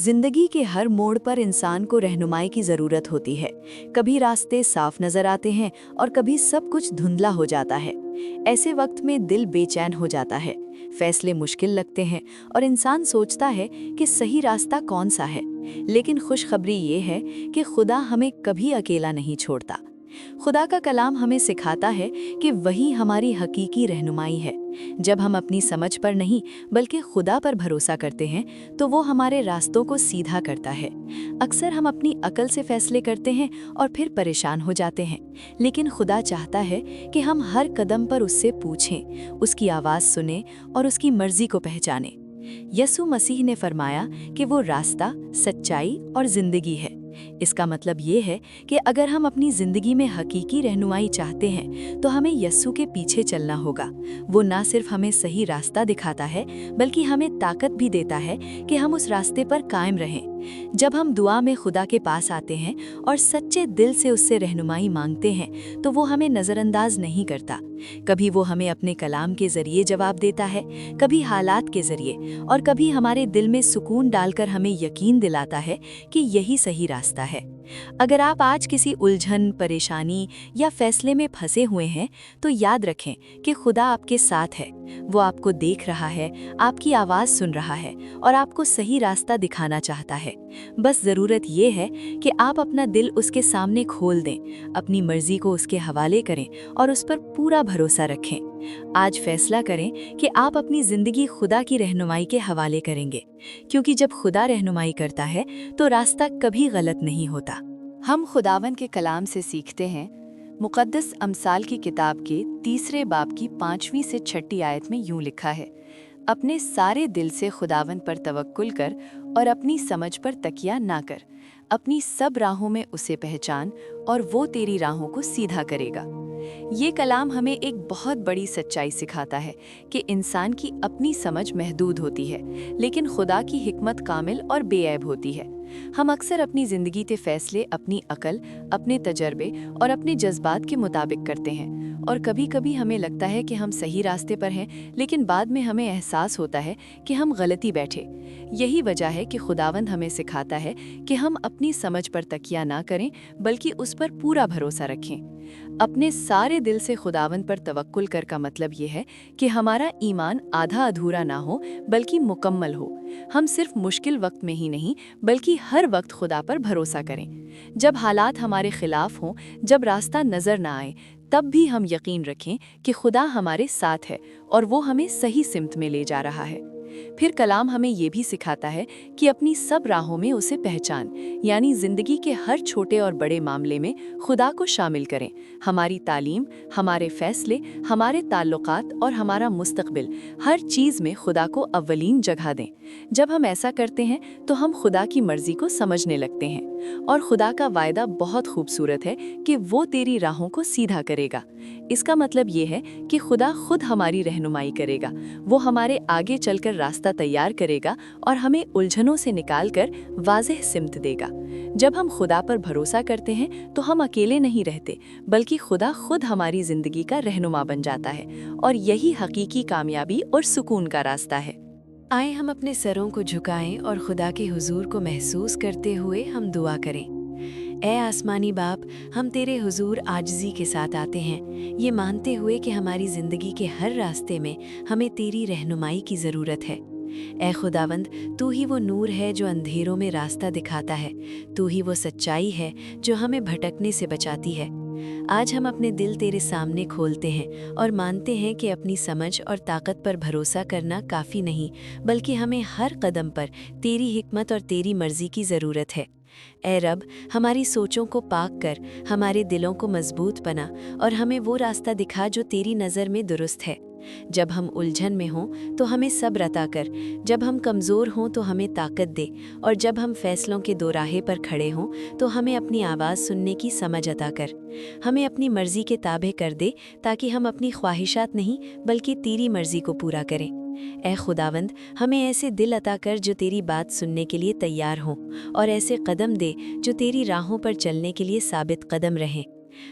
जिंदगी के हर मोड़ पर इंसान को रहनुमाई की ज़रूरत होती है। कभी रास्ते साफ नज़र आते हैं और कभी सब कुछ धुंधला हो जाता है। ऐसे वक्त में दिल बेचैन हो जाता है, फैसले मुश्किल लगते हैं और इंसान सोचता है कि सही रास्ता कौन सा है। लेकिन खुशखबरी ये है कि खुदा हमें कभी अकेला नहीं छोड़ता। खुदा का कलाम हमें सिखाता है कि वही हमारी हकीकी रहनुमाई है। जब हम अपनी समझ पर नहीं बल्कि खुदा पर भरोसा करते हैं तो वो हमारे रास्तों को सीधा करता है। अक्सर हम अपनी अकल से फैसले करते हैं और फिर परेशान हो जाते हैं, लेकिन खुदा चाहता है कि हम हर कदम पर उससे पूछें, उसकी आवाज़ सुने और उसकी मर्जी को पहचानें। यसु मसीह ने फरमाया कि वो रास्ता, सच्चाई और जिंदगी है। इसका मतलब ये है कि अगर हम अपनी जिंदगी में हकीकी रहनुमाई चाहते हैं तो हमें यस्सु के पीछे चलना होगा। वो ना सिर्फ हमें सही रास्ता दिखाता है बल्कि हमें ताकत भी देता है कि हम उस रास्ते पर कायम रहें। जब हम दुआ में खुदा के पास आते हैं और सच्चे दिल से उससे रहनुमाई मांगते हैं तो वो हमें नज़रअंदाज नहीं करता। कभी वो हमें अपने कलाम के जरिए जवाब देता है, कभी हालात के जरिए और कभी हमारे दिल में सुकून डालकर हमें यकीन दिलाता है कि यही सही रास्ता है। अगर आप आज किसी उलझन, परेशानी या फैसले में फंसे हुए हैं तो याद रखें कि खुदा आपके साथ है। वो आपको देख रहा है, आपकी आवाज़ सुन रहा है और आपको सही रास्ता दिखाना चाहता है। बस ज़रूरत ये है कि आप अपना दिल उसके सामने खोल दें, अपनी मर्जी को उसके हवाले करें और उस पर पूरा भरोसा रखें। आज फैसला करें कि आप अपनी ज़िंदगी खुदा की रहनुमाई के हवाले करेंगे, क्योंकि जब खुदा रहनुमाई करता है तो रास्ता कभी गलत नहीं होता। हम खुदावन के कलाम से सीखते हैं। मुक़द्दस अमसाल की किताब के 3 बाब की 5वीं से 6ठी आयत में यूं लिखा है, अपने सारे दिल से खुदावन पर तवक्कुल कर और अपनी समझ पर तकिया ना कर। अपनी सब राहों में उसे पहचान और वो तेरी राहों को सीधा करेगा। ये कलाम हमें एक बहुत बड़ी सच्चाई सिखाता है कि इंसान की अपनी समझ महदूद होती है, लेकिन खुदा की हिकमत कामिल और बेऐब होती है। हम अक्सर अपनी ज़िंदगी के फैसले अपनी अकल, अपने तजर्बे और अपने जज्बात के मुताबिक करते हैं और कभी कभी हमें लगता है कि हम सही रास्ते पर हैं, लेकिन बाद में हमें एहसास होता है कि हम गलती बैठे। यही वजह है कि खुदावंद हमें सिखाता है कि हम अपनी समझ पर तकिया ना करें बल्कि उस पर पूरा भरोसा रखें। अपने सारे दिल से खुदावंद पर तवक्कुल कर का मतलब ये है कि हमारा ईमान आधा अधूरा ना हो बल्कि मुकम्मल हो। हम सिर्फ मुश्किल वक्त में ही नहीं बल्कि हर वक्त खुदा पर भरोसा करें। जब हालात हमारे खिलाफ हों, जब रास्ता नजर ना आए, तब भी हम यकीन रखें कि खुदा हमारे साथ है और वो हमें सही सिमत में ले जा रहा है। फिर कलाम हमें ये भी सिखाता है कि अपनी सब राहों में उसे पहचान, यानी जिंदगी के हर छोटे और बड़े मामले में खुदा को शामिल करें। हमारी तालीम, हमारे फैसले, हमारे ताल्लुकात और हमारा मुस्तकबिल, हर चीज़ में खुदा को अव्वलीन जगह दें। जब हम ऐसा करते हैं तो हम खुदा की मर्जी को समझने लगते हैं और खुदा का वायदा बहुत खूबसूरत है कि वो तेरी राहों को सीधा करेगा। इसका मतलब ये है कि खुदा खुद हमारी रहनुमाई करेगा। वो हमारे आगे चलकर रास्ता तैयार करेगा और हमें उलझनों से निकालकर वाज़ेह सिमत देगा। जब हम खुदा पर भरोसा करते हैं तो हम अकेले नहीं रहते, बल्कि खुदा खुद हमारी ज़िंदगी का रहनुमा बन जाता है और यही हकीकी कामयाबी और सुकून का रास्ता है। आए हम अपने सरों को झुकाएं और खुदा के हुजूर को महसूस करते हुए हम दुआ करें। ऐ आसमानी बाप, हम तेरे हुजूर आजिज़ी के साथ आते हैं, ये मानते हुए कि हमारी ज़िंदगी के हर रास्ते में हमें तेरी रहनुमाई की ज़रूरत है। ऐ खुदावंद, तू ही वो नूर है जो अंधेरों में रास्ता दिखाता है। तू ही वो सच्चाई है जो हमें भटकने से बचाती है। आज हम अपने दिल तेरे सामने खोलते हैं और मानते हैं कि अपनी समझ और ताकत पर भरोसा करना काफ़ी नहीं, बल्कि हमें हर कदम पर तेरी हिकमत और तेरी मर्जी की ज़रूरत है। ऐ रब, हमारी सोचों को पाक कर, हमारे दिलों को मजबूत बना और हमें वो रास्ता दिखा जो तेरी नज़र में दुरुस्त है। जब हम उलझन में हों तो हमें सब्र अता कर, जब हम कमज़ोर हों तो हमें ताकत दे और जब हम फैसलों के दोराहे पर खड़े हों तो हमें अपनी आवाज़ सुनने की समझ अता कर। हमें अपनी मर्ज़ी के ताबे कर दे ताकि हम अपनी ख्वाहिशात नहीं बल्कि तेरी मर्ज़ी को पूरा करें। ऐ खुदावंद, हमें ऐसे दिल अता कर जो तेरी बात सुनने के लिए तैयार हों और ऐसे कदम दे जो तेरी राहों पर चलने के लिए साबित कदम रहें।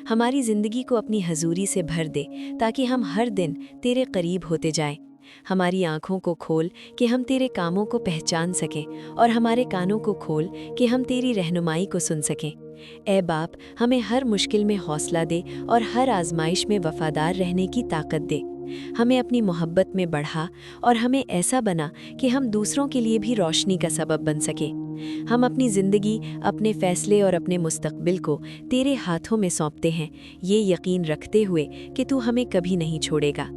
हमारी ज़िंदगी को अपनी हजूरी से भर दे ताकि हम हर दिन तेरे करीब होते जाएं। हमारी आँखों को खोल कि हम तेरे कामों को पहचान सकें और हमारे कानों को खोल कि हम तेरी रहनुमाई को सुन सकें। ऐ बाप, हमें हर मुश्किल में हौसला दे और हर आजमाइश में वफादार रहने की ताकत दे। हमें अपनी मोहब्बत में बढ़ा और हमें ऐसा बना कि हम दूसरों के लिए भी रोशनी का सबब बन सके। हम अपनी ज़िंदगी, अपने फैसले और अपने मुस्तकबिल को तेरे हाथों में सौंपते हैं, ये यकीन रखते हुए कि तू हमें कभी नहीं छोड़ेगा।